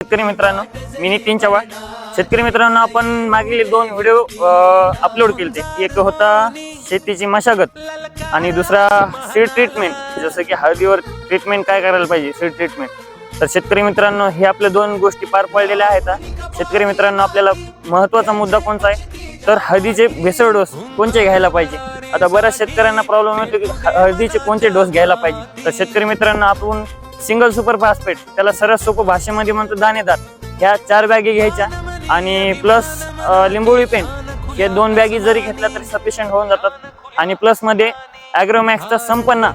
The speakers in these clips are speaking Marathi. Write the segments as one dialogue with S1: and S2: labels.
S1: शेतकरी मित्रांनो, मी नितीन चव्हाण. शेतकरी मित्रांनो, आपण मागील 2 व्हिडिओ अपलोड केले. एक होता शेतीची मशागत आणि दुसरा सीड ट्रीटमेंट, जसं की हळदीवर ट्रीटमेंट काय करायला पाहिजे, सीड ट्रीटमेंट. तर शेतकरी मित्रांनो, हे आपल्या 2 गोष्टी पार पडलेल्या आहेत. शेतकरी मित्रांनो, आपल्याला महत्त्वाचा मुद्दा कोणता आहे, तर हळदीचे भेसळ डोस कोणते घ्यायला पाहिजे. आता बऱ्याच शेतकऱ्यांना प्रॉब्लेम होतो की हळदीचे कोणते डोस घ्यायला पाहिजे. तर शेतकरी मित्रांनो, आपण सिंगल सुपर फॉस्फेट, त्याला सरळ सोपं भाषेमध्ये म्हणतो दाणेदार, ह्या 4 बॅगी घ्यायच्या आणि प्लस लिंबोळी पेंट, हे 2 बॅगी जरी घेतल्या तरी सफिशियंट होऊन जातात. आणि प्लस मध्ये ॲग्रोमॅक्सचा संपन्न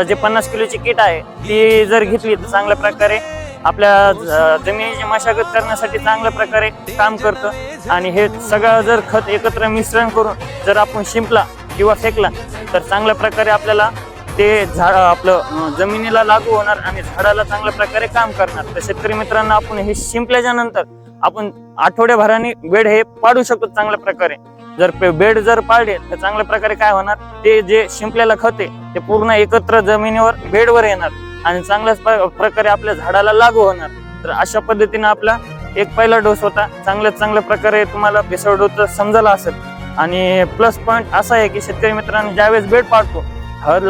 S1: जे 50 किलोची किट आहे ती जर घेतली तर चांगल्या प्रकारे आपल्या जमिनीची मशागत करण्यासाठी चांगल्या प्रकारे काम करतं. आणि हे सगळं जर खत एकत्र मिश्रण करून जर आपण शिंपला किंवा फेकला तर चांगल्या प्रकारे आपल्याला ते झाड आपलं जमिनीला लागू होणार आणि झाडाला चांगल्या प्रकारे काम करणार. तर शेतकरी मित्रांनो, आपण हे शिंपल्याच्या नंतर आपण आठवड्याभराने बेड हे पाडू शकतो चांगल्या प्रकारे. जर बेड जर पाडले तर चांगल्या प्रकारे काय होणार, ते जे शिंपल्याला खत आहे ते पूर्ण एकत्र जमिनीवर बेडवर येणार आणि चांगल्याच प्रकारे आपल्या झाडाला लागू होणार. तर अशा पद्धतीने आपला एक पहिला डोस होता. चांगल्या प्रकारे तुम्हाला भेसळ डोस समजायला असेल. आणि प्लस पॉईंट असा आहे की शेतकरी मित्रांनो, ज्यावेळेस बेड पाडतो, हळद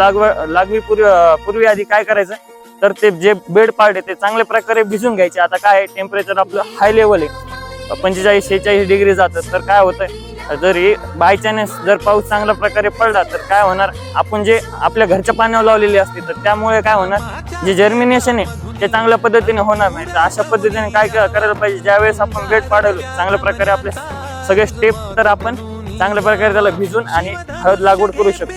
S1: लागवी पूर्वी आधी काय करायचं, तर ते जे बेड पाडे ते चांगल्या प्रकारे भिजून घ्यायचे. आता काय टेम्परेचर आपलं हाय लेवल आहे, 45-46 डिग्री जातं. तर काय होतंय, जर बाय चान्स जर पाऊस चांगल्या प्रकारे पडला तर काय होणार, आपण जे आपल्या घरच्या पाण्यावर लावलेली असते तर त्यामुळे काय होणार, जे जर्मिनेशन आहे ते चांगल्या पद्धतीने होणार नाही. तर अशा पद्धतीने काय करायला पाहिजे, ज्यावेळेस आपण बेड पाडलो चांगल्या प्रकारे आपले सगळे स्टेप तर आपण चांगल्या प्रकारे त्याला भिजून आणि हळद लागवड करू शकतो.